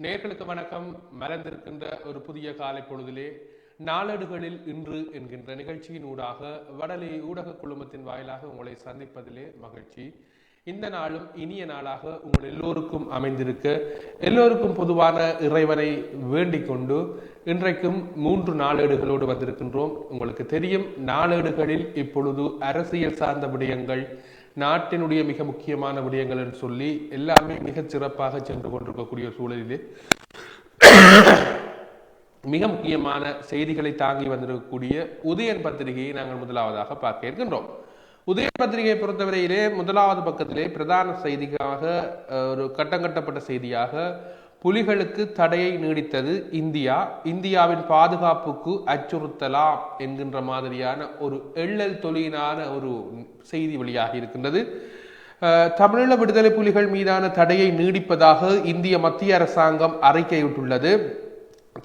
நேர்களுக்கு வணக்கம். மலர்ந்திருக்கின்ற ஒரு புதிய காலை பொழுதிலே நாளேடுகளில் இன்று என்கின்ற நிகழ்ச்சியின் ஊடாக வடலி ஊடக குழுமத்தின் வாயிலாக உங்களை சந்திப்பதிலே மகிழ்ச்சி. இந்த நாளும் இனிய நாளாக உங்கள் எல்லோருக்கும் அமைந்திருக்க எல்லோருக்கும் பொதுவான இறைவனை வேண்டிக் கொண்டு இன்றைக்கும் 3 நாளேடுகளோடு வந்திருக்கின்றோம். உங்களுக்கு தெரியும், நாளேடுகளில் இப்பொழுது அரசியல் சார்ந்த விடயங்கள், நாட்டினுடைய மிக முக்கியமான விடயங்கள் என்று சொல்லி எல்லாமே மிகச் சிறப்பாக சென்று கொண்டிருக்கக்கூடிய சூழலிலே மிக முக்கியமான செய்திகளை தாங்கி வந்திருக்கக்கூடிய உதயன் பத்திரிகையை நாங்கள் முதலாவதாக பார்க்க இருக்கின்றோம். உதயன் பத்திரிகையை பொறுத்தவரையிலே முதலாவது பக்கத்திலே பிரதான செய்தியாக ஒரு கட்டங்கட்டப்பட்ட செய்தியாக புலிகளுக்கு தடையை நீடித்தது இந்தியாவின் பாதுகாப்புக்கு அச்சுறுத்தலாம் என்கின்ற மாதிரியான ஒரு எள்ளல் தொழிலான ஒரு செய்தி வெளியாகி இருக்கின்றது. தமிழீழ விடுதலை புலிகள் மீதான தடையை நீடிப்பதாக இந்திய மத்திய அரசாங்கம் அறிக்கையிட்டுள்ளது.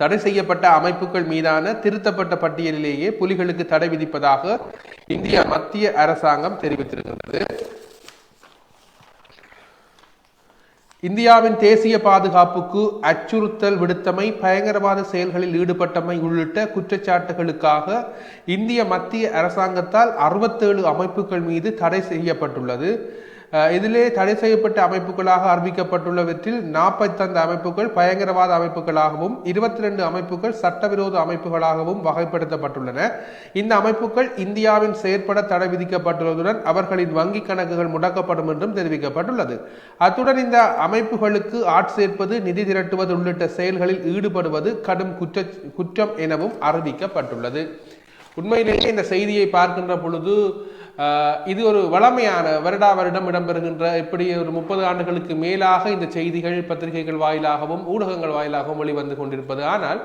தடை செய்யப்பட்ட அமைப்புகள் மீதான திருத்தப்பட்ட பட்டியலிலேயே புலிகளுக்கு தடை விதிப்பதாக இந்திய மத்திய அரசாங்கம் தெரிவித்திருக்கின்றது. இந்தியாவின் தேசிய பாதுகாப்புக்கு அச்சுறுத்தல் விடுத்தமை, பயங்கரவாத செயல்களில் ஈடுபட்டமை உள்ளிட்ட குற்றச்சாட்டுகளுக்காக இந்திய மத்திய அரசாங்கத்தால் 67 அமைப்புகள் மீது தடை செய்யப்பட்டுள்ளது. இதிலே தடை செய்யப்பட்ட அமைப்புகளாக அறிவிக்கப்பட்டுள்ளவற்றில் 45 அமைப்புகள் பயங்கரவாத அமைப்புகளாகவும் 22 அமைப்புகள் சட்டவிரோத அமைப்புகளாகவும் வகைப்படுத்தப்பட்டுள்ளன. இந்த அமைப்புகள் இந்தியாவின் செயற்பட தடை விதிக்கப்பட்டுள்ளதுடன் அவர்களின் வங்கி கணக்குகள் முடக்கப்படும் என்றும் தெரிவிக்கப்பட்டுள்ளது. அத்துடன் இந்த அமைப்புகளுக்கு ஆட்சேர்ப்பது, நிதி திரட்டுவது உள்ளிட்ட செயல்களில் ஈடுபடுவது கடும் குற்றம் எனவும் அறிவிக்கப்பட்டுள்ளது. உண்மையிலேயே இந்த செய்தியை பார்க்கின்ற பொழுது இது ஒரு வளமையான வருடா வருடம் இடம்பெறுகின்ற, இப்படி ஒரு 30 ஆண்டுகளுக்கு மேலாக இந்த செய்திகள் பத்திரிகைகள் வாயிலாகவும் ஊடகங்கள் வாயிலாகவும் வெளிவந்து கொண்டிருப்பது. ஆனால்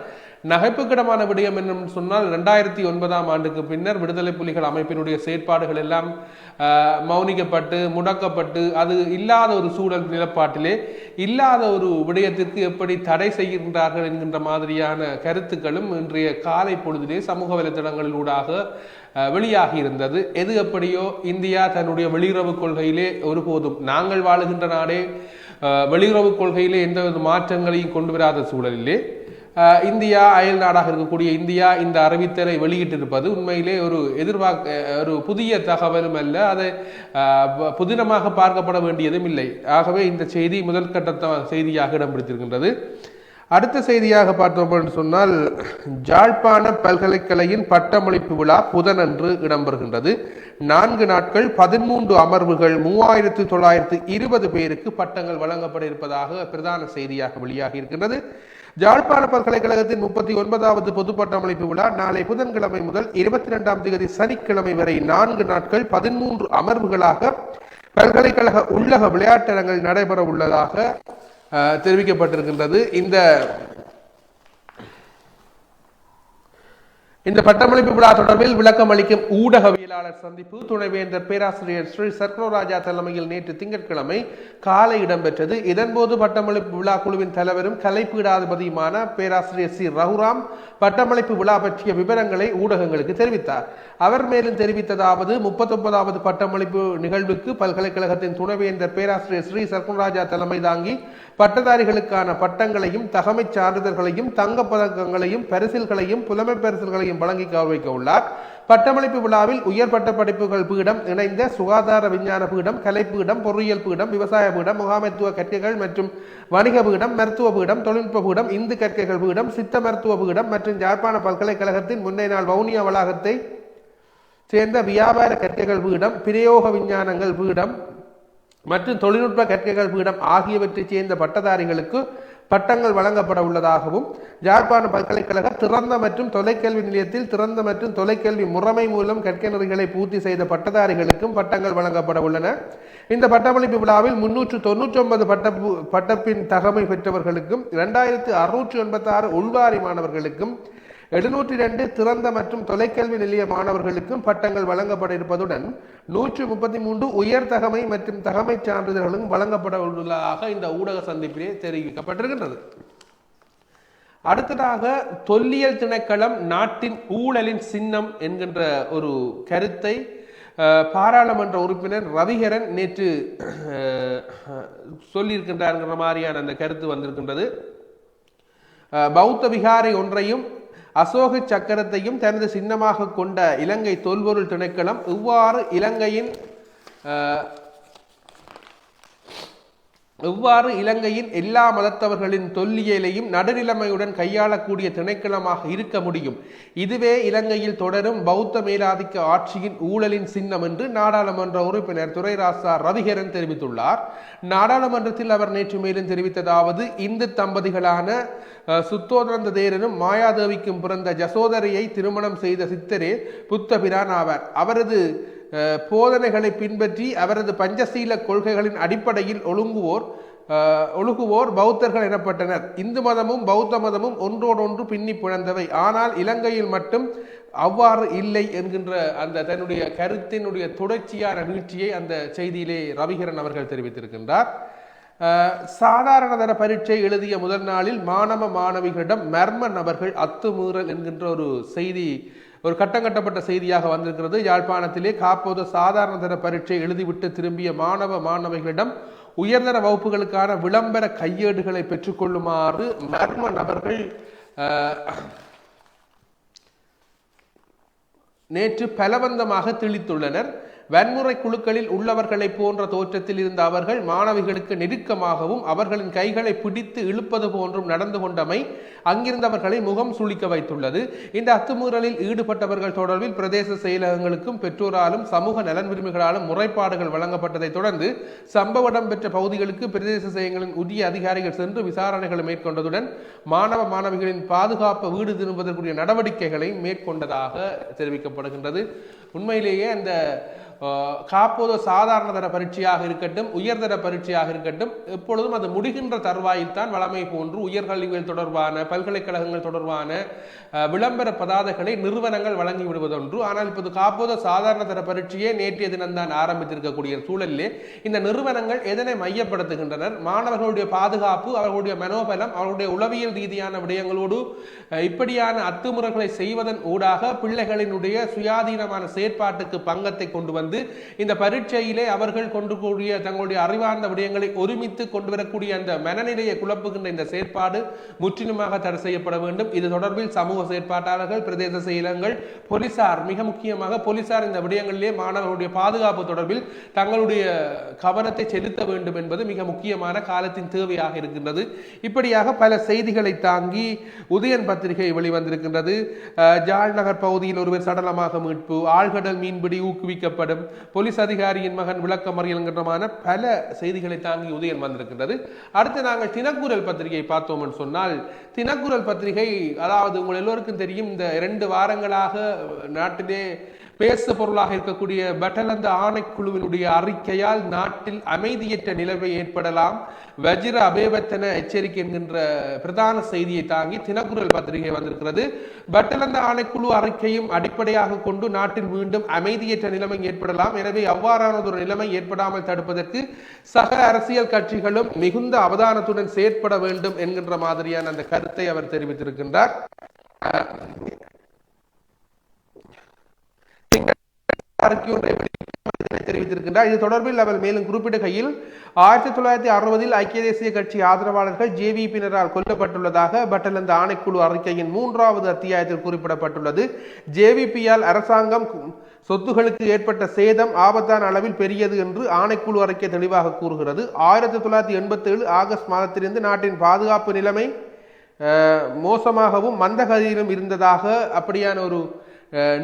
நகைப்புக்கிடமான விடயம் என்னும் சொன்னால் 2009ஆம் ஆண்டுக்கு பின்னர் விடுதலை புலிகள் அமைப்பினுடைய செயற்பாடுகள் எல்லாம் மௌனிக்கப்பட்டு முடக்கப்பட்டு அது இல்லாத ஒரு சூழல் நிலப்பாட்டிலே இல்லாத ஒரு விடயத்திற்கு எப்படி தடை செய்கின்றார்கள் என்கின்ற மாதிரியான கருத்துக்களும் இன்றைய காலை பொழுதிலே சமூக வலைதளங்களில் ஊடாக வெளியாகி இருந்தது. எது எப்படியோ இந்தியா தன்னுடைய வெளியுறவு கொள்கையிலே ஒருபோதும், நாங்கள் வாழுகின்ற நாடே வெளியுறவு கொள்கையிலே எந்த மாற்றங்களையும் கொண்டு வராத சூழலிலே இந்தியா, அயல் நாடாக இருக்கக்கூடிய இந்தியா இந்த அறிவித்தலை வெளியிட்டிருப்பது உண்மையிலே ஒரு புதிய தகவலும் அல்ல, அதை புதினமாக பார்க்கப்பட வேண்டியதும் இல்லை. ஆகவே இந்த செய்தி முதல் கட்ட செய்தியாக இடம் பிடித்திருக்கின்றது. அடுத்த செய்தியாக பார்த்தோம் என்று சொன்னால், ஜாழ்ப்பாண பல்கலைக்கழகின் பட்டமளிப்பு விழா புதனன்று இடம்பெறுகின்றது. 4 நாட்கள் 13 அமர்வுகள் 3920 பேருக்கு பட்டங்கள் வழங்கப்பட இருப்பதாக பிரதான செய்தியாக வெளியாகி இருக்கின்றது. ஜாழ்ப்பாண பல்கலைக்கழகத்தின் 39வது பொது பட்டமளிப்பு விழா நாளை புதன்கிழமை முதல் 22ஆம் தேதி சனிக்கிழமை வரை 4 நாட்கள் 13 அமர்வுகளாக பல்கலைக்கழக உள்ளக விளையாட்டரங்கில் நடைபெற உள்ளதாக தெரிவிக்கப்பட்டிருக்கின்றது. இந்த பட்டமளிப்பு விழா தொடர்பில் விளக்கம் அளிக்கும் ஊடகவியலாளர் சந்திப்பு துணைவேந்தர் பேராசிரியர் ஸ்ரீ சர்க்கரோராஜா தலைமையில் நேற்று திங்கட்கிழமை காலை இடம்பெற்றது. இதன்போது பட்டமளிப்பு விழா குழுவின் தலைவரும் கலைப்பீடாதிபதியுமான பேராசிரியர் சி ரகுராம் பட்டமளிப்பு விழா பற்றிய விவரங்களை ஊடகங்களுக்கு தெரிவித்தார். அவர் மேலும் தெரிவித்ததாவது, 39வது பட்டமளிப்பு நிகழ்வுக்கு பல்கலைக்கழகத்தின் துணைவேந்தர் பேராசிரியர் ஸ்ரீ சர்க்கரோராஜா தலைமை தாங்கி பட்டதாரிகளுக்கான பட்டங்களையும் தகமை சான்றிதழ்களையும் தங்க பதக்கங்களையும் பரிசில்களையும் புலமை பரிசில்களையும் வழங்கி கௌரவிக்க உள்ளார். பட்டமளிப்பு விழாவில் உயர் பட்ட படிப்புகள் பீடம் இணைந்த சுகாதார விஞ்ஞான பீடம், கலை பீடம், பொறியியல் பீடம், விவசாய பீடம், முகாமைத்துவ கற்கைகள் மற்றும் வணிக பீடம், மருத்துவ பீடம், தொழில்நுட்ப பீடம், இந்து கற்கைகள் பீடம், சித்த மருத்துவ பீடம் மற்றும் யாழ்ப்பாண பல்கலைக்கழகத்தின் முன்னைய நாள் வவுனியா வளாகத்தை சேர்ந்த வியாபார கற்கைகள் பீடம், பிரயோக விஞ்ஞானங்கள் பீடம் மற்றும் தொழில்நுட்ப கற்கைகள் பீடம் ஆகியவற்றை சேர்ந்த பட்டதாரிகளுக்கு பட்டங்கள் வழங்கப்பட உள்ளதாகவும், யாழ்ப்பாண பல்கலைக்கழக திறந்த மற்றும் தொலைக்கல்வி நிலையத்தில் திறந்த மற்றும் தொலைக்கல்வி முறைமை மூலம் கற்கை நெறிகளை பூர்த்தி செய்த பட்டதாரிகளுக்கும் பட்டங்கள் வழங்கப்பட உள்ளன. இந்த பட்டமளிப்பு விழாவில் 399 பட்டப்பின் தகமை பெற்றவர்களுக்கும் 2686 உள்வாரி மாணவர்களுக்கும் 702 திறந்த மற்றும் தொலைக்கல்வி நிலைய மாணவர்களுக்கும் பட்டங்கள் வழங்கப்பட இருப்பதுடன் 133 உயர் தகமை மற்றும் தகமை சான்றிதழ்களும் வழங்கப்பட உள்ளதாக இந்த ஊடக சந்திப்பிலே தெரிவிக்கப்பட்டிருக்கின்றது. அடுத்ததாக, தொல்லியல் திணைக்களம் நாட்டின் ஊழலின் சின்னம் என்கின்ற ஒரு கருத்தை பாராளுமன்ற உறுப்பினர் ரவிகரன் நேற்று சொல்லியிருக்கின்றார் மாதிரியான அந்த கருத்து வந்திருக்கின்றது. பௌத்த விகாரை ஒன்றையும் அசோக சக்கரத்தையும் தனது சின்னமாக கொண்ட இலங்கை தொல்பொருள் திணைக்களம் இவ்வாறு இலங்கையின் எல்லா மதத்தவர்களின் தொல்லியலையும் நடுநிலைமையுடன் கையாளக்கூடிய திணைக்களமாக இருக்க முடியும். இதுவே இலங்கையில் தொடரும் பௌத்த மேலாதிக்க ஆட்சியின் ஊழலின் சின்னம் என்று நாடாளுமன்ற உறுப்பினர் துரைராசா ரவிகரன் தெரிவித்துள்ளார். நாடாளுமன்றத்தில் அவர் நேற்று மேலும் தெரிவித்ததாவது, இந்து தம்பதிகளான சுத்தோதனந்த தேரனும் மாயாதேவிக்கும் பிறந்த ஜசோதரையை திருமணம் செய்த சித்தரே புத்த பிரான் ஆவார். அவரது போதனைகளை பின்பற்றி அவரது பஞ்சசீல கொள்கைகளின் அடிப்படையில் ஒழுகுவோர் பௌத்தர்கள் எனப்பட்டனர். இந்து மதமும் பௌத்த மதமும் ஒன்றோடொன்று பின்னி பிழந்தவை. ஆனால் இலங்கையில் மட்டும் அவ்வாறு இல்லை என்கின்ற அந்த தன்னுடைய கருத்தினுடைய தொடர்ச்சியான நீட்சியை அந்த செய்தியிலே ரவிகரன் அவர்கள் தெரிவித்திருக்கின்றார். சாதாரண தர பரீட்சை எழுதிய முதல் நாளில் மாணவிகளிடம் மர்ம நபர்கள் அத்துமீறல் என்கின்ற ஒரு செய்தி, ஒரு கட்டங்கட்டப்பட்ட செய்தியாக வந்திருக்கிறது. யாழ்ப்பாணத்திலே காப்போது சாதாரண தர பரீட்சை எழுதிவிட்டு திரும்பிய மாணவிகளிடம் உயர்தர வகுப்புகளுக்கான விளம்பர கையேடுகளை பெற்றுக்கொள்ளுமாறு மர்ம நபர்கள் நேற்று பலவந்தமாக திணித்துள்ளனர். வன்முறை குழுக்களில் உள்ளவர்களை போன்ற தோற்றத்தில் இருந்த அவர்கள் மாணவிகளுக்கு நெருக்கமாகவும் அவர்களின் கைகளை பிடித்து இழுப்பது போன்றும் நடந்து கொண்டமை அங்கிருந்தவர்களை முகம் சுளிக்க வைத்துள்ளது. இந்த அத்துமீறலில் ஈடுபட்டவர்கள் தொடர்பில் பிரதேச செயலகங்களுக்கும் பெற்றோராலும் சமூக நலன் முறைப்பாடுகள் வழங்கப்பட்டதை தொடர்ந்து சம்பவம் இடம்பெற்ற பகுதிகளுக்கு பிரதேச செயலகங்களின் உரிய அதிகாரிகள் சென்று விசாரணைகளை மேற்கொண்டதுடன் மாணவிகளின் பாதுகாப்பு வீடு திரும்புவதற்குரிய நடவடிக்கைகளை மேற்கொண்டதாக தெரிவிக்கப்படுகின்றது. உண்மையிலேயே அந்த காப்போது சாதாரண தர பரீட்சையாக இருக்கட்டும், உயர்தர பரீட்சையாக இருக்கட்டும், எப்பொழுதும் அது முடிகின்ற தருவாயில் தான் வளமை போன்று உயர்கல்விகள் தொடர்பான பல்கலைக்கழகங்கள் தொடர்பான விளம்பர பதாதைகளை நிறுவனங்கள் வழங்கி விடுவதொன்று. ஆனால் இப்போது காப்போது சாதாரண தர பரீட்சையே நேற்றைய தினம்தான் ஆரம்பித்திருக்கக்கூடிய சூழலிலே இந்த நிறுவனங்கள் எதனை மையப்படுத்துகின்றனர்? மாணவர்களுடைய பாதுகாப்பு, அவர்களுடைய மனோபலம், அவர்களுடைய உளவியல் ரீதியான விடயங்களோடு இப்படியான அத்துமுறைகளை செய்வதன் ஊடாக பிள்ளைகளினுடைய சுயாதீனமான செயற்பாட்டுக்கு பங்கத்தை கொண்டு வந்து இந்த பரீட்சையிலே அவர்கள் கொண்டு கூடிய தங்களுடைய அறிவார்ந்த விடயங்களை ஒருமித்து கொண்டு வரக்கூடிய அந்த மனநிலையை குழப்புகின்ற இந்த செயற்பாடு முற்றிலுமாக தடை செய்யப்பட வேண்டும். இது தொடர்பில் சமூக செயற்பாட்டாளர்கள், பிரதேச செயலகங்கள், போலீசார், மிக முக்கியமாக போலீசார் இந்த விடயங்களிலே மாணவர்களுடைய பாதுகாப்பு தொடர்பில் தங்களுடைய கவனத்தை செலுத்த வேண்டும் என்பது மிக முக்கியமான காலத்தின் தேவையாக இருக்கின்றது. இப்படியாக பல செய்திகளை தாங்கி உதயன் பத்திரிகை வெளிவந்திருக்கின்றது. ஜாழ்நகர் பகுதியில் ஒருவர் சடலமாக மீட்பு, ஆழ்கடல் மீன்பிடி ஊக்குவிக்கப்படும், போலீஸ் அதிகாரியின் மகன் விளக்கமறியல் என்கின்றமான பல செய்திகளை தாங்கி உதயன் வந்திருக்கின்றது. அடுத்து நாங்கள் தினக்குரல் பத்திரிகை பார்த்தோம் என்று சொன்னால், தினக்குரல் பத்திரிகை, அதாவது உங்கள் எல்லோருக்கும் தெரியும், இந்த 2 வாரங்களாக நாட்டிலே பேசு பொருளாக இருக்கக்கூடிய பட்டலந்த ஆணைக்குழுவினுடைய அறிக்கையால் நாட்டில் அமைதியற்ற நிலைமை ஏற்படலாம், வஜிர அபேவத்தன எச்சரிக்கை என்கின்ற பிரதான செய்தியை தாங்கி தினக்குரல் பத்திரிகை வந்திருக்கிறது. பட்டலந்த ஆணைக்குழு அறிக்கையும் அடிப்படையாக கொண்டு நாட்டில் மீண்டும் அமைதியற்ற நிலைமை ஏற்படலாம். எனவே அவ்வாறான ஒரு நிலைமை ஏற்படாமல் தடுப்பதற்கு சக அரசியல் கட்சிகளும் மிகுந்த அவதானத்துடன் செயற்பட வேண்டும் என்கின்ற மாதிரியான அந்த கருத்தை அவர் தெரிவித்திருக்கின்றார். தெரிவித்திருக்கின்றார். இது தொடர்பில் அவர் மேலும் குறிப்பிடுகையில் 1960 ஐக்கிய தேசிய கட்சி ஆதரவாளர்கள் ஜேவிபியினரால் கொல்லப்பட்டுள்ளதாக பட்டலந்த ஆணைக்குழு அறிக்கையின் 3வது அத்தியாயத்தில் குறிப்பிடப்பட்டுள்ளது. ஜேவிபியால் அரசாங்கம் சொத்துகளுக்கு ஏற்பட்ட சேதம் ஆபத்தான அளவில் பெரியது என்று ஆணைக்குழு அறிக்கை தெளிவாக கூறுகிறது. 1987 ஆகஸ்ட் மாதத்திலிருந்து நாட்டின் பாதுகாப்பு நிலைமை மோசமாகவும் மந்தகதியிலும் இருந்ததாக, அப்படியான ஒரு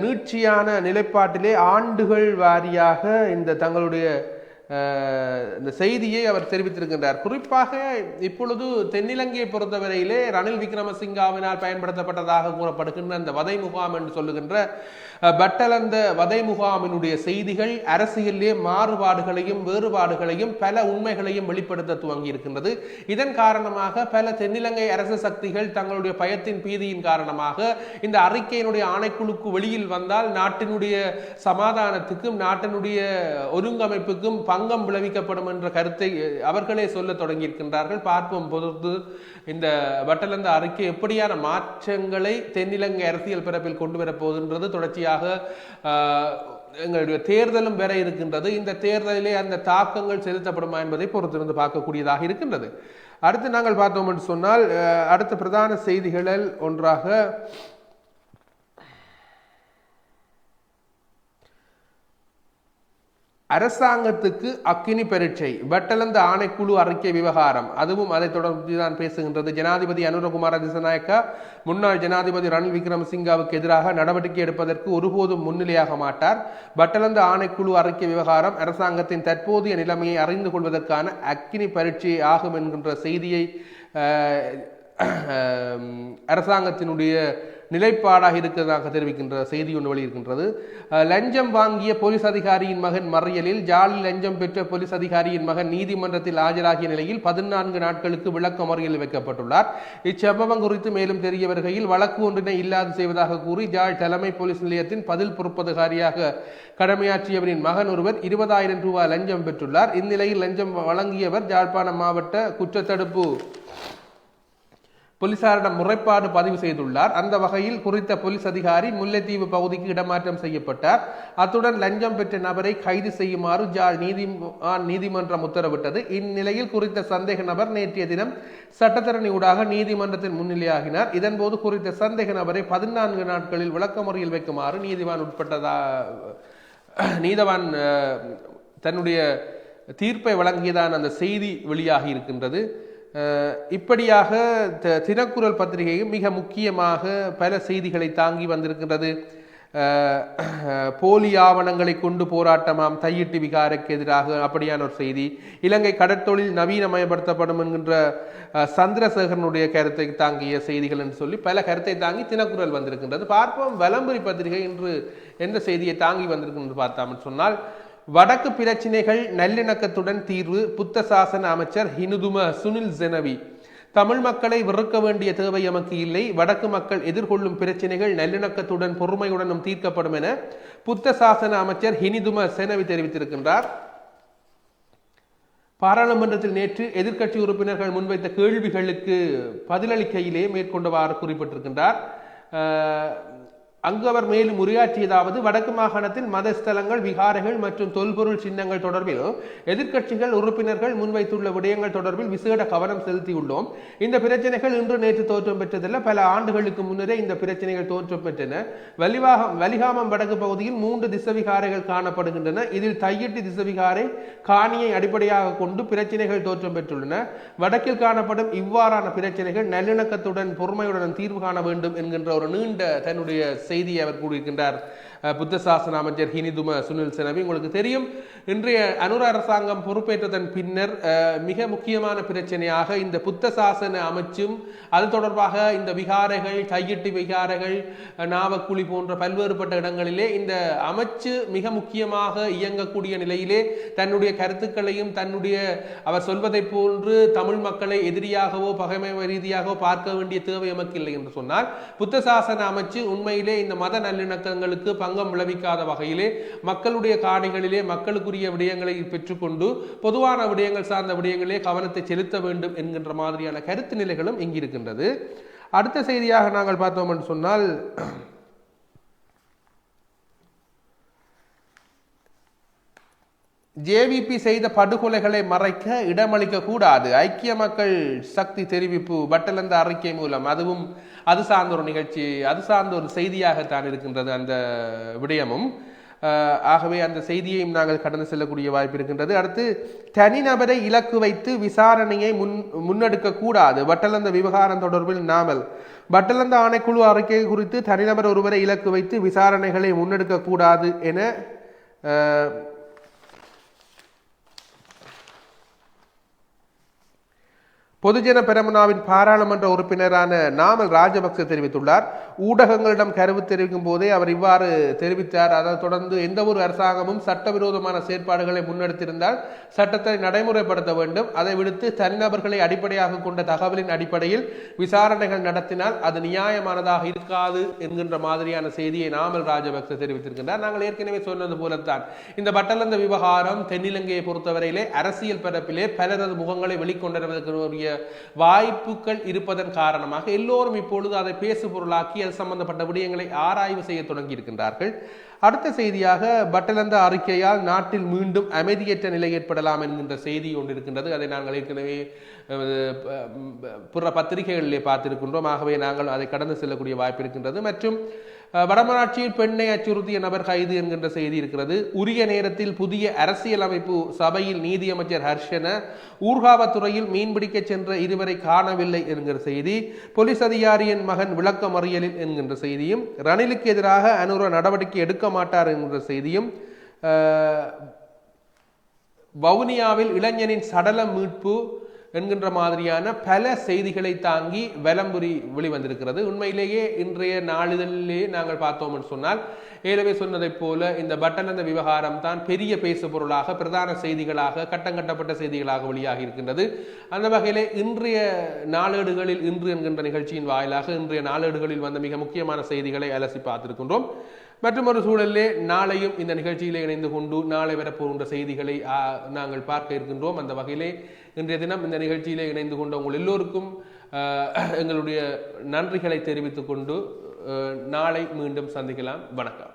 நீட்சியான நிலைப்பாட்டிலே ஆண்டுகள் வாரியாக இந்த தங்களுடைய இந்த செய்தியை அவர் தெரிவித்திருக்கின்றார். குறிப்பாக இப்பொழுது தென்னிலங்கையை பொறுத்தவரையிலே ரணில் விக்ரமசிங்காவினால் பயன்படுத்தப்பட்டதாக கூறப்படுகின்ற அந்த வதை முகாம் என்று சொல்லுகின்ற பட்டலந்த வதை முகாமினுடைய செய்திகள் அரசியலிலே மாறுபாடுகளையும் வேறுபாடுகளையும் பல உண்மைகளையும் வெளிப்படுத்த துவங்கி இருக்கின்றது. இதன் காரணமாக பல தென்னிலங்கை அரசு சக்திகள் தங்களுடைய பயத்தின் பீதியின் காரணமாக இந்த அறிக்கையினுடைய ஆணைக்குழுக்கு வெளியில் வந்தால் நாட்டினுடைய சமாதானத்துக்கும் நாட்டினுடைய ஒருங்கமைப்புக்கும் பங்கம் விளைவிக்கப்படும் என்ற கருத்தை அவர்களே சொல்ல தொடங்கி இருக்கின்றார்கள். பார்ப்போம் பொறுத்து இந்த பட்டலந்த அறிக்கை எப்படியான மாற்றங்களை தென்னிலங்கை அரசியல் பரப்பில் கொண்டு வரப்போகின்றது. தொடர்ச்சியாக எங்களுடைய தேர்தலும் வேற இருக்கின்றது. இந்த தேர்தலிலே அந்த தாக்கங்கள் செலுத்தப்படுமா என்பதை பொறுத்திருந்து பார்க்கக்கூடியதாக இருக்கின்றது. அடுத்து நாங்கள் பார்த்தோம் என்று சொன்னால் அடுத்த பிரதான செய்திகளில் ஒன்றாக அரசாங்கத்துக்கு அக்கினி பரீட்சை வட்டலந்த ஆணைக்குழு அறிக்கை விவகாரம், அதுவும் அதை தொடர்ந்து தான் பேசுகின்றது. ஜனாதிபதி அனுரகுமார திசாநாயக்கா முன்னாள் ஜனாதிபதி ரணில் விக்ரமசிங்காவுக்கு எதிராக நடவடிக்கை எடுப்பதற்கு ஒருபோதும் முன்னிலையாக மாட்டார். வட்டலந்த ஆணைக்குழு அறிக்கை விவகாரம் அரசாங்கத்தின் தற்போதைய நிலைமையை அறிந்து கொள்வதற்கான அக்கினி பரீட்சை ஆகும் என்கின்ற செய்தியை அரசாங்கத்தினுடைய நிலைப்பாடாக இருக்கிறதாக தெரிவிக்கின்ற செய்தி ஒன்று வெளியிருக்கின்றது. லஞ்சம் வாங்கிய போலீஸ் அதிகாரியின் மகன் மறியலில் ஜாலில் லஞ்சம் பெற்ற போலீஸ் அதிகாரியின் மகன் நீதிமன்றத்தில் ஆஜராகிய நிலையில் 14 நாட்களுக்கு விளக்க மறியலில் வைக்கப்பட்டுள்ளார். இச்சம்பவம் குறித்து மேலும் தெரிய வருகையில் வழக்கு ஒன்றினை இல்லாது செய்வதாக கூறி ஜாழ் தலைமை போலீஸ் நிலையத்தின் பதில் பொறுப்பதிகாரியாக கடமையாற்றியவரின் மகன் ஒருவர் 20,000 ரூபாய் லஞ்சம் பெற்றுள்ளார். இந்நிலையில் லஞ்சம் வழங்கியவர் யாழ்ப்பாணம் மாவட்ட குற்றத்தடுப்பு போலீசாரிடம் முறைப்பாடு பதிவு செய்துள்ளார். அந்த வகையில் குறித்த போலீஸ் அதிகாரி முல்லைத்தீவு பகுதிக்கு இடமாற்றம் செய்யப்பட்டார். அத்துடன் லஞ்சம் பெற்ற நபரை கைது செய்யுமாறு ஜாழ் நீதிமன்றம் உத்தரவிட்டது. இந்நிலையில் குறித்த சந்தேக நபர் நேற்றைய தினம் சட்டத்தரணி ஊடாக நீதிமன்றத்தில் முன்னிலையாகினார். இதன்போது குறித்த சந்தேக நபரை 14 நாட்களில் விளக்கமறியல் வைக்குமாறு நீதவான் தன்னுடைய தீர்ப்பை வழங்கியதான் அந்த செய்தி வெளியாகி இருக்கின்றது. இப்படியாக தினக்குரல் பத்திரிகையும் மிக முக்கியமாக பல செய்திகளை தாங்கி வந்திருக்கின்றது. போலி ஆவணங்களை கொண்டு போராட்டமாம் தையிட்டு விகாரைக்கு எதிராக அப்படியான ஒரு செய்தி. இலங்கை கடற்தொழில் நவீனமயப்படுத்தப்படும் என்கின்ற சந்திரசேகரனுடைய கருத்தை தாங்கிய செய்திகள் என்று சொல்லி பல கருத்தை தாங்கி தினக்குரல் வந்திருக்கின்றது. பார்ப்போம் வலம்புரி பத்திரிகை இன்று எந்த செய்தியை தாங்கி வந்திருக்கின்றது பார்த்தாமல் சொன்னால், வடக்கு பிரச்சினைகள் நல்லிணக்கத்துடன் தீர்வு புத்த சாசன அமைச்சர் ஹினுதும சுனில் ஜெனவி. தமிழ் மக்களை வெறுக்க வேண்டிய தேவை எமக்கு இல்லை. வடக்கு மக்கள் எதிர்கொள்ளும் பிரச்சனைகள் நல்லிணக்கத்துடன் பொறுமையுடனும் தீர்க்கப்படும் என புத்த சாசன அமைச்சர் ஹினிதும செனவி தெரிவித்திருக்கின்றார். பாராளுமன்றத்தில் நேற்று எதிர்க்கட்சி உறுப்பினர்கள் முன்வைத்த கேள்விகளுக்கு பதிலளிக்கையிலே மேற்கொண்டவாறு குறிப்பிட்டிருக்கின்றார். அங்கு அவர் மேலும் உரையாற்றியதாவது, வடக்கு மாகாணத்தில் மதஸ்தலங்கள், விகாரைகள் மற்றும் தொல்பொருள் சின்னங்கள் தொடர்பில் எதிர்க்கட்சிகள் உறுப்பினர்கள் முன்வைத்துள்ள விடயங்கள் தொடர்பில் விசேட கவனம் செலுத்தியுள்ளோம். இந்த பிரச்சனைகள் இன்று நேற்று தோற்றம் பெற்றதில்லை. பல ஆண்டுகளுக்கு முன்னரே இந்த பிரச்சனைகள் தோற்றம் பெற்றன. வலிகாமம் வடக்கு பகுதியில் 3 திசவிகாரைகள் காணப்படுகின்றன. இதில் தையிட்டு திசவிகாரை காணியை அடிப்படையாக கொண்டு பிரச்சனைகள் தோற்றம் பெற்றுள்ளன. வடக்கில் காணப்படும் இவ்வாறான பிரச்சனைகள் நல்லிணக்கத்துடன் பொறுமையுடன் தீர்வு காண வேண்டும் என்கின்ற ஒரு நீண்ட தன்னுடைய செய்தியை அவர் கூறியிருக்கின்றார். புத்த சாசன அமைச்சர் ஹினிதும சுனில் செனவி. உங்களுக்கு தெரியும், இன்றைய அனுர அரசாங்கம் பொறுப்பேற்றதன் பின்னர் மிக முக்கியமான பிரச்சனையாக இந்த புத்த சாசன அமைச்சும் அது தொடர்பாக இந்த விகாரைகள், தையிட்டு விகாரைகள், நாவக்குழி போன்ற பல்வேறுபட்ட இடங்களிலே இந்த அமைச்சு மிக முக்கியமாக இயங்கக்கூடிய நிலையிலே தன்னுடைய கருத்துக்களையும் தன்னுடைய அவர் சொல்வதை போன்று தமிழ் மக்களை எதிரியாகவோ பகைமை ரீதியாகவோ பார்க்க வேண்டிய தேவை எமக்கு இல்லை என்று சொன்னால், புத்த சாசன அமைச்சு உண்மையிலே இந்த மத நல்லிணக்கங்களுக்கு பங்கம் விளைவிக்காத வகையிலே மக்களுடைய காணிகளிலே மக்களுக்குரிய விடயங்களை பெற்றுக்கொண்டு பொதுவான விடயங்கள் சார்ந்த விடயங்களே கவனத்தை செலுத்த வேண்டும் என்கின்ற மாதிரியான கருத்து நிலைகளும் இங்கிருக்கின்றது. அடுத்த செய்தியாக நாங்கள் பார்த்தோம் என்று சொன்னால், ஜேவிபி செய்த படுகொலைகளை மறைக்க இடமளிக்க கூடாது, ஐக்கிய மக்கள் சக்தி தெரிவிப்பு வட்டலந்த அறிக்கை மூலம். அதுவும் அது சார்ந்த ஒரு நிகழ்ச்சி, அது சார்ந்த ஒரு செய்தியாகத்தான் இருக்கின்றது அந்த விடயமும். ஆகவே அந்த செய்தியையும் நாங்கள் கடந்து செல்லக்கூடிய வாய்ப்பு இருக்கின்றது. அடுத்து, தனிநபரை இலக்கு வைத்து விசாரணையை முன்னெடுக்க கூடாது, வட்டலந்த விவகாரம் தொடர்பில் நாமல். வட்டலந்த ஆணைக்குழு அறிக்கை குறித்து தனிநபர் ஒருவரை இலக்கு வைத்து விசாரணைகளை முன்னெடுக்க கூடாது என பொதுஜன பெரமுனாவின் பாராளுமன்ற உறுப்பினரான நாமல் ராஜபக்ச தெரிவித்துள்ளார். ஊடகங்களிடம் கருத்து தெரிவிக்கும் போதே அவர் இவ்வாறு தெரிவித்தார். அதைத் தொடர்ந்து எந்த ஒரு அரசாங்கமும் சட்டவிரோதமான செயற்பாடுகளை முன்னெடுத்திருந்தால் சட்டத்தை நடைமுறைப்படுத்த வேண்டும். அதை விடுத்து தனிநபர்களை அடிப்படையாக கொண்ட தகவலின் அடிப்படையில் விசாரணைகள் நடத்தினால் அது நியாயமானதாக இருக்காது என்கின்ற மாதிரியான செய்தியை நாமல் ராஜபக்ச தெரிவித்திருக்கின்றார். நாங்கள் ஏற்கனவே சொன்னது போலத்தான் இந்த வட்டலந்த விவகாரம் தென்னிலங்கையை பொறுத்தவரையிலே அரசியல் பரப்பிலே பலரது முகங்களை வெளிக்கொண்டிருப்பதற்கு வாய்ப்புகள் இருப்பதன் காரணமாக எல்லோரும் இப்பொழுது அதை பேசு பொருளாக்கி அது சம்பந்தப்பட்ட விடயங்களை ஆராய்வு செய்ய தொடங்கி இருக்கின்றார்கள். அடுத்த செய்தியாக பட்டலந்த அறிக்கையால் நாட்டில் மீண்டும் அமைதியற்ற நிலை ஏற்படலாம் என்கின்ற செய்தி ஒன்று இருக்கின்றது. அதை நாங்கள் ஏற்கனவே பிற பத்திரிகைகளிலே பார்த்திருக்கின்றோம். ஆகவே நாங்கள் அதை கடந்து செல்லக்கூடிய வாய்ப்பு இருக்கின்றது. மற்றும் வடமராட்சியில் பெண்ணை அச்சுறுத்திய நபர் கைது என்கின்ற செய்தி இருக்கிறது. உரிய நேரத்தில் புதிய அரசியலமைப்பு சபையில் நீதியமைச்சர் ஹர்ஷன ஊர்காவத்துறையில் மீன்பிடிக்க சென்ற இருவரை காணவில்லை என்கிற செய்தி. போலீஸ் அதிகாரியின் மகன் விளக்க மறியலில் என்கின்ற செய்தியும், ரணிலுக்கு எதிராக அனுர நடவடிக்கை எடுக்க மாட்டார் என்கின்ற செய்தியும், வவுனியாவில் இளைஞனின் சடலம் மீட்பு என்கின்ற மாதிரியான பல செய்திகளை தாங்கி வலம்புரி வெளிவந்திருக்கிறது. உண்மையிலேயே இன்றைய நாளிதழிலே நாங்கள் பார்த்தோம் என்று சொன்னால் ஏற்கனவே சொன்னதை போல இந்த பட்டலந்த விவகாரம் தான் பெரிய பேசு பொருளாக பிரதான செய்திகளாக கட்டங்கட்டப்பட்ட செய்திகளாக வெளியாகி இருக்கின்றது. அந்த வகையிலே இன்றைய நாளேடுகளில் இன்று என்கின்ற நிகழ்ச்சியின் வாயிலாக இன்றைய நாளேடுகளில் வந்த மிக முக்கியமான செய்திகளை அலசி பார்த்திருக்கின்றோம். மற்றும் ஒரு சூழலிலே நாளையும் இந்த நிகழ்ச்சியிலே இணைந்து கொண்டு நாளை வரப்போகின்ற செய்திகளை நாங்கள் பார்க்க இருக்கின்றோம். அந்த வகையிலே இன்றைய தினம் இந்த நிகழ்ச்சியிலே இணைந்து கொண்ட உங்கள் எல்லோருக்கும் எங்களுடைய நன்றிகளை தெரிவித்துக் கொண்டு நாளை மீண்டும் சந்திக்கலாம். வணக்கம்.